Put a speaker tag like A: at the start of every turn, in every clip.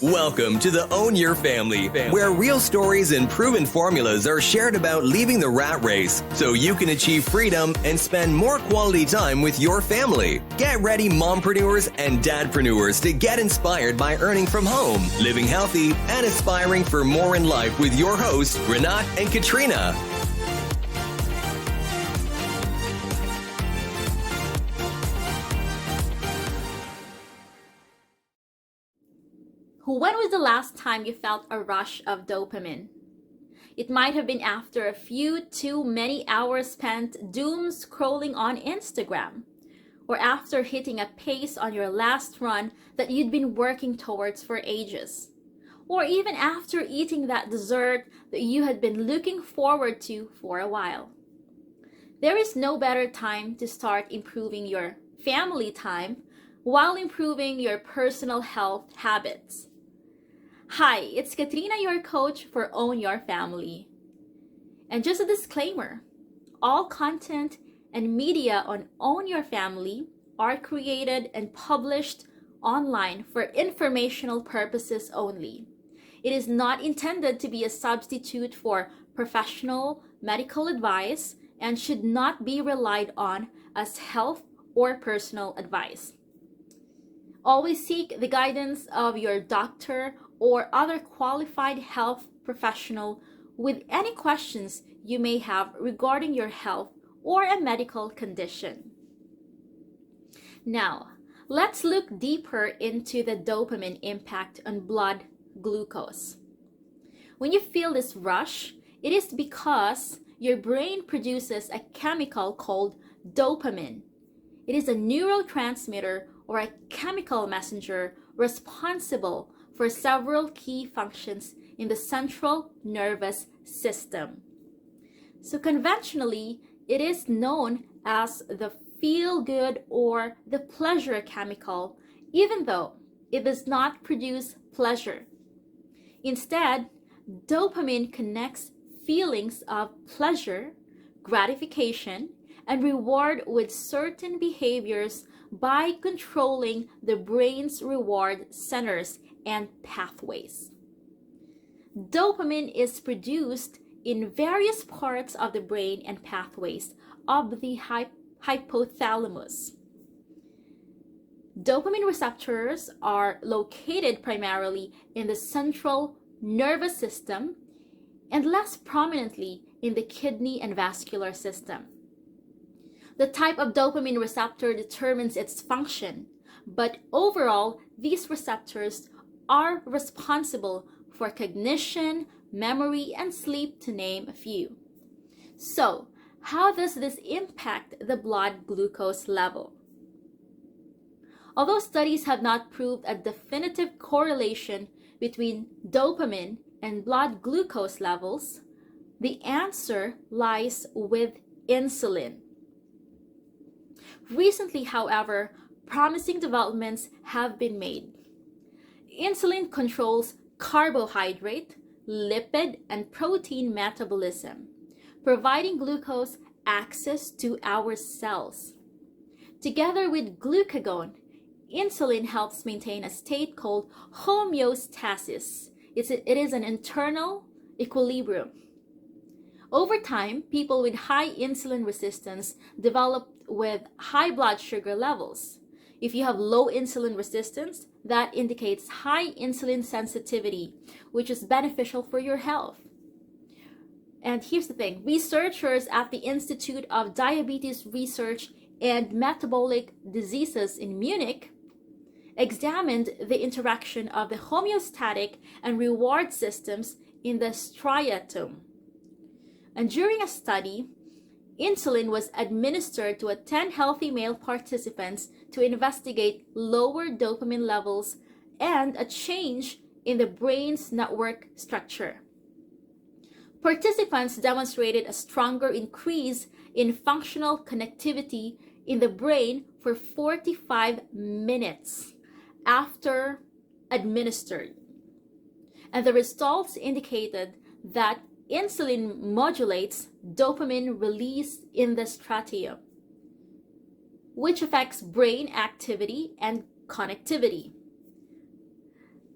A: Welcome to the Own Your Family, where real stories and proven formulas are shared about leaving the rat race so you can achieve freedom and spend more quality time with your family. Get ready, mompreneurs and dadpreneurs, to get inspired by earning from home, living healthy, and aspiring for more in life with your hosts, Renat and Katrina.
B: When was the last time you felt a rush of dopamine? It might have been after a few too many hours spent doom scrolling on Instagram, or after hitting a pace on your last run that you'd been working towards for ages, or even after eating that dessert that you had been looking forward to for a while. There is no better time to start improving your family time while improving your personal health habits. Hi, it's Katrina, your coach for Own Your Family. And just a disclaimer, all content and media on Own Your Family are created and published online for informational purposes only. It is not intended to be a substitute for professional medical advice and should not be relied on as health or personal advice. Always seek the guidance of your doctor or other qualified health professional with any questions you may have regarding your health or a medical condition. Now, let's look deeper into the dopamine impact on blood glucose. When you feel this rush, it is because your brain produces a chemical called dopamine. It is a neurotransmitter or a chemical messenger responsible for several key functions in the central nervous system. So conventionally, it is known as the feel-good or the pleasure chemical, even though it does not produce pleasure. Instead, dopamine connects feelings of pleasure, gratification, and reward with certain behaviors by controlling the brain's reward centers and pathways. Dopamine is produced in various parts of the brain and pathways of the hypothalamus. Dopamine receptors are located primarily in the central nervous system and less prominently in the kidney and vascular system. The type of dopamine receptor determines its function, but overall, these receptors are responsible for cognition, memory, and sleep, to name a few. So, how does this impact the blood glucose level? Although studies have not proved a definitive correlation between dopamine and blood glucose levels, the answer lies with insulin. Recently, however, promising developments have been made. Insulin controls carbohydrate, lipid, and protein metabolism, providing glucose access to our cells. Together with glucagon, insulin helps maintain a state called homeostasis. It is an internal equilibrium. Over time, people with high insulin resistance develop with high blood sugar levels. If you have low insulin resistance, that indicates high insulin sensitivity, which is beneficial for your health. And here's the thing, researchers at the Institute of Diabetes Research and Metabolic Diseases in Munich examined the interaction of the homeostatic and reward systems in the striatum. And during a study, insulin was administered to 10 healthy male participants to investigate lower dopamine levels and a change in the brain's network structure. Participants demonstrated a stronger increase in functional connectivity in the brain for 45 minutes after administered. And the results indicated that insulin modulates dopamine release in the striatum, which affects brain activity and connectivity.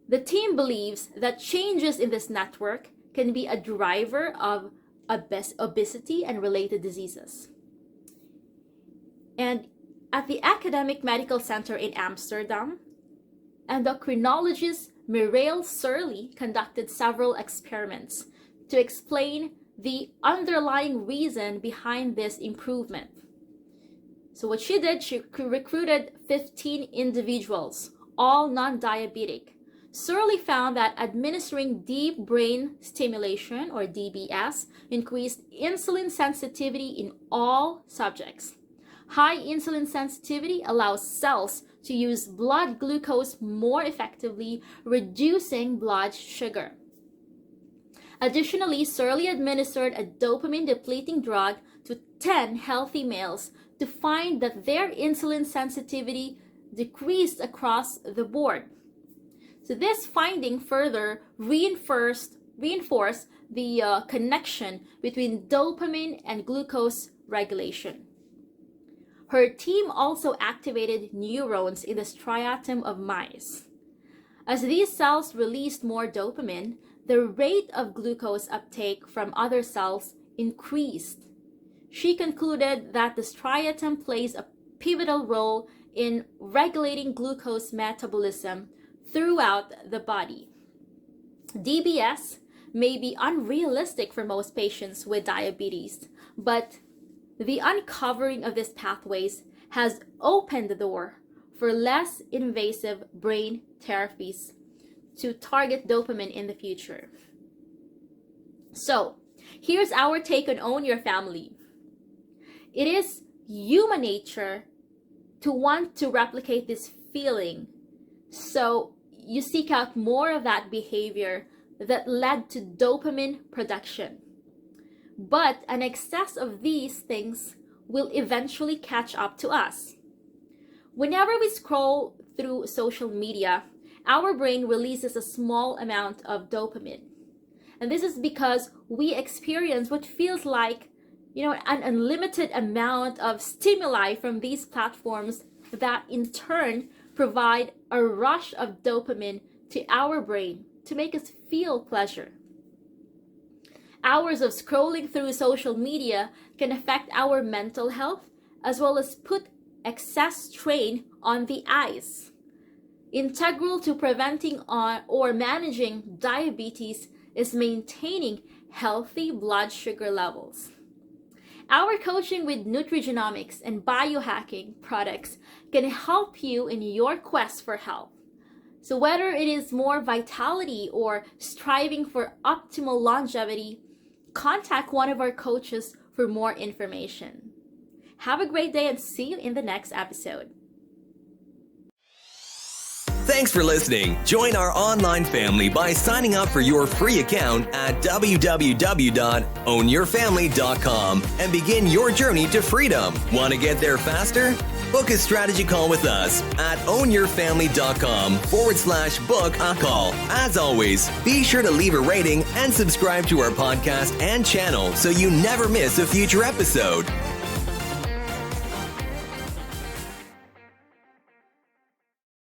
B: The team believes that changes in this network can be a driver of obesity and related diseases. And at the Academic Medical Center in Amsterdam, endocrinologist Mireille Surley conducted several experiments to explain the underlying reason behind this improvement. So what she did, she recruited 15 individuals, all non-diabetic. Surley found that administering deep brain stimulation, or DBS, increased insulin sensitivity in all subjects. High insulin sensitivity allows cells to use blood glucose more effectively, reducing blood sugar. Additionally, Surley administered a dopamine-depleting drug to 10 healthy males to find that their insulin sensitivity decreased across the board. So this finding further reinforced the connection between dopamine and glucose regulation. Her team also activated neurons in the striatum of mice. As these cells released more dopamine, the rate of glucose uptake from other cells increased. She concluded that the striatum plays a pivotal role in regulating glucose metabolism throughout the body. DBS may be unrealistic for most patients with diabetes, but the uncovering of these pathways has opened the door for less invasive brain therapies to target dopamine in the future. So, here's our take on Own Your Family. It is human nature to want to replicate this feeling, so you seek out more of that behavior that led to dopamine production. But an excess of these things will eventually catch up to us. Whenever we scroll through social media, our brain releases a small amount of dopamine. And this is because we experience what feels like, an unlimited amount of stimuli from these platforms that in turn provide a rush of dopamine to our brain to make us feel pleasure. Hours of scrolling through social media can affect our mental health as well as put excess strain on the eyes. Integral to preventing or managing diabetes is maintaining healthy blood sugar levels. Our coaching with nutrigenomics and biohacking products can help you in your quest for health. So whether it is more vitality or striving for optimal longevity, contact one of our coaches for more information. Have a great day and see you in the next episode.
A: Thanks for listening. Join our online family by signing up for your free account at www.ownyourfamily.com and begin your journey to freedom. Want to get there faster? Book a strategy call with us at ownyourfamily.com/book a call. As always, be sure to leave a rating and subscribe to our podcast and channel so you never miss a future episode.